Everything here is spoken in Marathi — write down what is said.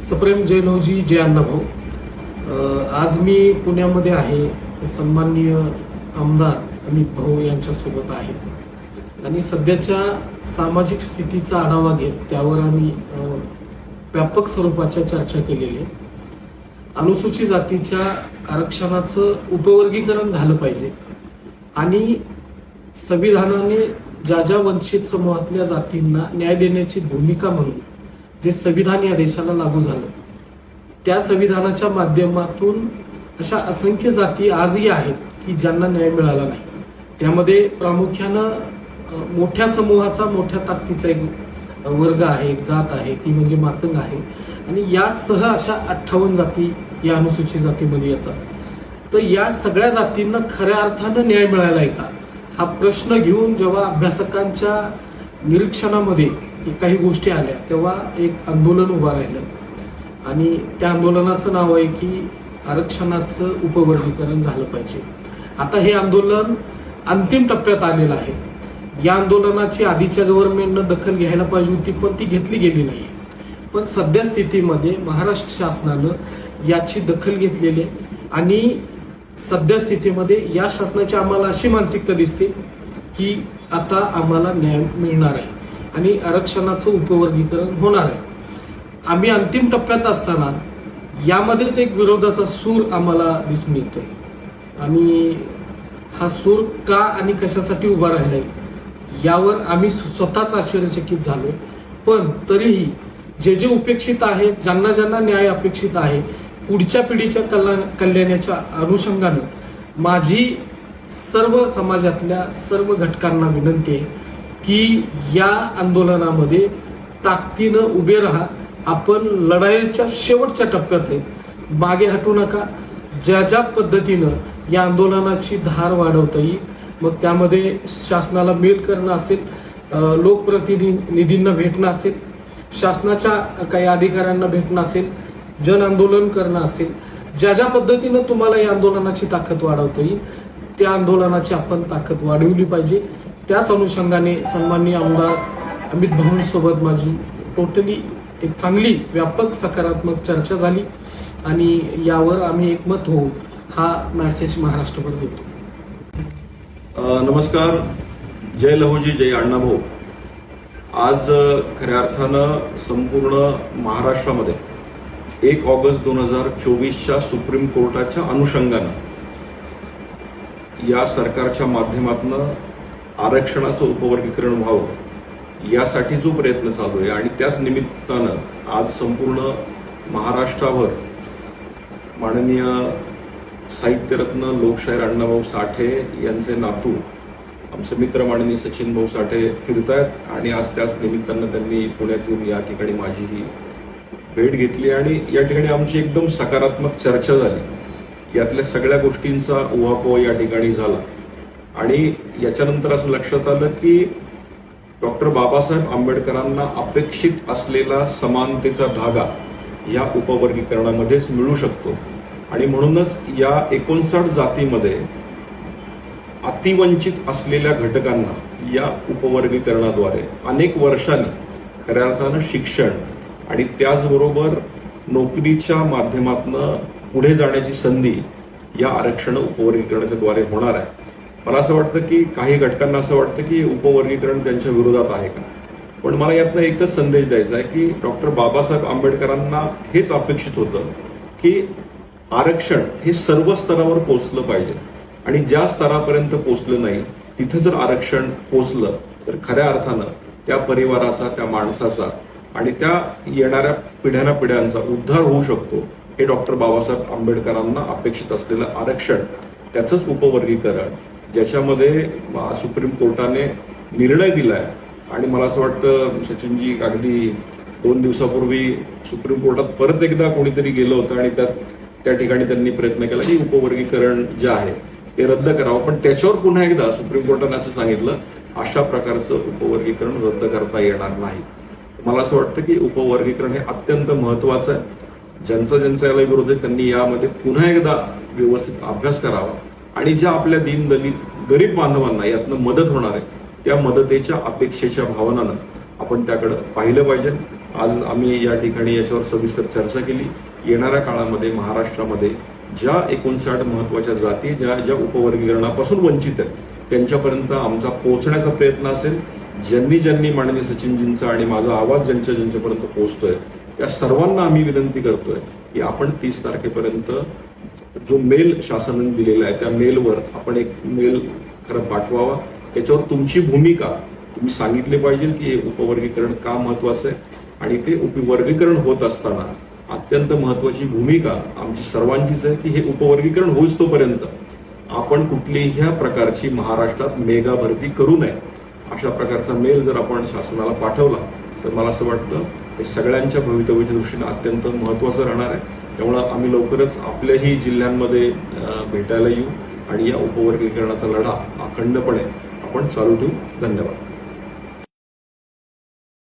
सप्रेम जयलोजी जय अण्णाभाऊ. आज मी पुण्यामध्ये आहे. सन्माननीय आमदार अमित भाऊ यांच्यासोबत आहे आणि सध्याच्या सामाजिक स्थितीचा आढावा घेत त्यावर आम्ही व्यापक स्वरूपाच्या चर्चा केलेली आहे. अनुसूचित जातीच्या आरक्षणाचं उपवर्गीकरण झालं पाहिजे आणि संविधानाने ज्या ज्या वंचित समूहातल्या जातींना न्याय देण्याची भूमिका म्हणून जे संविधान या देशाला लागू झालं त्या संविधानाच्या माध्यमातून अशा असंख्य जाती आजही आहेत की ज्यांना न्याय मिळाला नाही. त्यामध्ये प्रामुख्यानं मोठ्या समूहाचा मोठ्या ताकदीचा एक वर्ग आहे, एक जात आहे, ती म्हणजे मातंग आहे आणि यासह अशा 58 जाती या अनुसूचित जातीमध्ये येतात. तर या सगळ्या जातींना खऱ्या अर्थानं न्याय मिळालाय का हा प्रश्न घेऊन जेव्हा अभ्यासकांच्या निरीक्षणामध्ये काही गोष्टी आल्या तेव्हा एक आंदोलन उभं राहिलं आणि त्या आंदोलनाचं नाव आहे की आरक्षणाचं उपवर्गीकरण झालं पाहिजे. आता हे आंदोलन अंतिम टप्प्यात आलेलं आहे. या आंदोलनाची आधीच्या गव्हर्नमेंटनं दखल घ्यायला पाहिजे होती पण ती घेतली गेली नाही. पण सध्या स्थितीमध्ये महाराष्ट्र शासनानं याची दखल घेतलेली आणि सध्या स्थितीमध्ये या शासनाची आम्हाला अशी मानसिकता दिसते की आता आम्हाला न्याय मिळणार आहे आणि आरक्षणाचं उपवर्गीकरण होणार आहे. आम्ही अंतिम टप्प्यात असताना यामध्येच एक विरोधाचा सूर आम्हाला दिसून येतोय आणि हा सूर का आणि कशासाठी उभा राहिलाय यावर आम्ही स्वतःच आश्चर्यचकित झालो. पण तरीही जे जे उपेक्षित आहेत, ज्यांना ज्यांना न्याय अपेक्षित आहे, पुढच्या पिढीच्या कल्याणाच्या अनुषंगानं माझी सर्व समाजातल्या सर्व घटकांना विनंती आहे की या आंदोलनामध्ये ताकदीनं उभे राहा. आपण लढाईच्या शेवटच्या टप्प्यात आहे, मागे हटू नका. ज्या ज्या पद्धतीनं या आंदोलनाची धार वाढवता येईल मग त्यामध्ये शासनाला मेल करणं असेल, लोकप्रतिनिधींना भेटणं असेल, शासनाच्या काही अधिकाऱ्यांना भेटणं असेल, जन आंदोलन करणं असेल, ज्या ज्या पद्धतीनं तुम्हाला या आंदोलनाची ताकद वाढवता येईल त्या आंदोलनाची आपण ताकद वाढवली पाहिजे. त्याच अनुषंगाने सन्माननीय आमदार अमित भाऊंसोबत माझी टोटली एक चांगली व्यापक सकारात्मक चर्चा झाली आणि यावर आम्ही एकमत होऊन हा मेसेज महाराष्ट्रभर देतो. नमस्कार. जय लहुजी जय अण्णाभाऊ. आज खऱ्या अर्थानं संपूर्ण महाराष्ट्रामध्ये 1 ऑगस्ट 2024च्या सुप्रीम कोर्टाच्या अनुषंगानं या सरकारच्या माध्यमातून आरक्षणाचं उपवर्गीकरण व्हावं यासाठी जो प्रयत्न चालू आहे आणि त्याच निमित्तानं आज संपूर्ण महाराष्ट्रावर माननीय साहित्यरत्न लोकशाहीर अण्णाभाऊ साठे यांचे नातू आमचे मित्र माननीय सचिन भाऊ साठे फिरतायत आणि आज त्याच निमित्तानं त्यांनी पुण्यातून या ठिकाणी माझी ही भेट घेतली आणि या ठिकाणी आमची एकदम सकारात्मक चर्चा झाली. यातल्या सगळ्या गोष्टींचा उहापोह या ठिकाणी झाला आणि याच्यानंतर असं लक्षात आलं की डॉक्टर बाबासाहेब आंबेडकरांना अपेक्षित असलेला समानतेचा धागा या उपवर्गीकरणामध्येच मिळू शकतो आणि म्हणूनच या 59 जातीमध्ये अतिवंचित असलेल्या घटकांना या उपवर्गीकरणाद्वारे अनेक वर्षांनी खऱ्या अर्थानं शिक्षण आणि त्याचबरोबर नोकरीच्या माध्यमातून पुढे जाण्याची संधी या आरक्षण उपवर्गीकरणाच्या द्वारे होणार आहे. मला असं वाटतं की काही घटकांना असं वाटतं की उपवर्गीकरण त्यांच्या विरोधात आहे का, पण मला यातनं एकच संदेश द्यायचा आहे की डॉक्टर बाबासाहेब आंबेडकरांना हेच अपेक्षित होतं की आरक्षण हे सर्व स्तरावर पोहोचलं पाहिजे आणि ज्या स्तरापर्यंत पोहोचलं नाही तिथं जर आरक्षण पोहोचलं तर खऱ्या अर्थानं त्या परिवाराचा, त्या माणसाचा आणि त्या येणाऱ्या पिढ्यांचा उद्धार होऊ शकतो. हे डॉक्टर बाबासाहेब आंबेडकरांना अपेक्षित असलेलं आरक्षण, त्याचंच उपवर्गीकरण ज्याच्यामध्ये सुप्रीम कोर्टाने निर्णय दिलाय आणि मला असं वाटतं सचिनजी अगदी 2 दिवसापूर्वी सुप्रीम कोर्टात परत एकदा कोणीतरी गेलं होतं आणि त्या ठिकाणी त्यांनी प्रयत्न केला की उपवर्गीकरण जे आहे ते रद्द करावं, पण त्याच्यावर पुन्हा एकदा सुप्रीम कोर्टाने असं सांगितलं अशा प्रकारचं उपवर्गीकरण रद्द करता येणार नाही. मला असं वाटतं की उपवर्गीकरण हे अत्यंत महत्वाचं आहे. ज्यांचा याला विरोध आहे त्यांनी यामध्ये पुन्हा एकदा व्यवस्थित अभ्यास करावा आणि ज्या आपल्या दीनदलित गरीब बांधवांना यातनं मदत होणार आहे त्या मदतीच्या अपेक्षेच्या भावनानं आपण त्याकडे पाहिलं पाहिजे. आज आम्ही या ठिकाणी याच्यावर सविस्तर चर्चा केली. येणाऱ्या काळामध्ये महाराष्ट्रामध्ये ज्या 59 महत्वाच्या जाती ज्या उपवर्गीकरणापासून वंचित आहेत त्यांच्यापर्यंत आमचा पोहोचण्याचा प्रयत्न असेल. ज्यांनी माननीय सचिनजींचा आणि माझा आवाज ज्यांच्यापर्यंत पोहोचतोय त्या सर्वांना आम्ही विनंती करतोय की आपण 30 तारखेपर्यंत जो मेल शासनाने दिलेला आहे त्या मेलवर आपण एक मेल खरं पाठवावा. त्याच्यावर तुमची भूमिका तुम्ही सांगितले पाहिजे की हे उपवर्गीकरण का महत्वाचं आहे आणि ते उपवर्गीकरण होत असताना अत्यंत महत्वाची भूमिका आमची सर्वांचीच आहे की हे उपवर्गीकरण होईस तोपर्यंत आपण कुठलीही प्रकारची महाराष्ट्रात मेगा भरती करू नये. अशा प्रकारचा मेल जर आपण शासनाला पाठवला तर मला असं वाटतं हे सगळ्यांच्या भवितव्याच्या दृष्टीने अत्यंत महत्वाचं राहणार आहे. त्यामुळं आम्ही लवकरच आपल्याही जिल्ह्यांमध्ये भेटायला येऊ आणि या उपवर्गीकरणाचा लढा अखंडपणे आपण चालू ठेवू. धन्यवाद.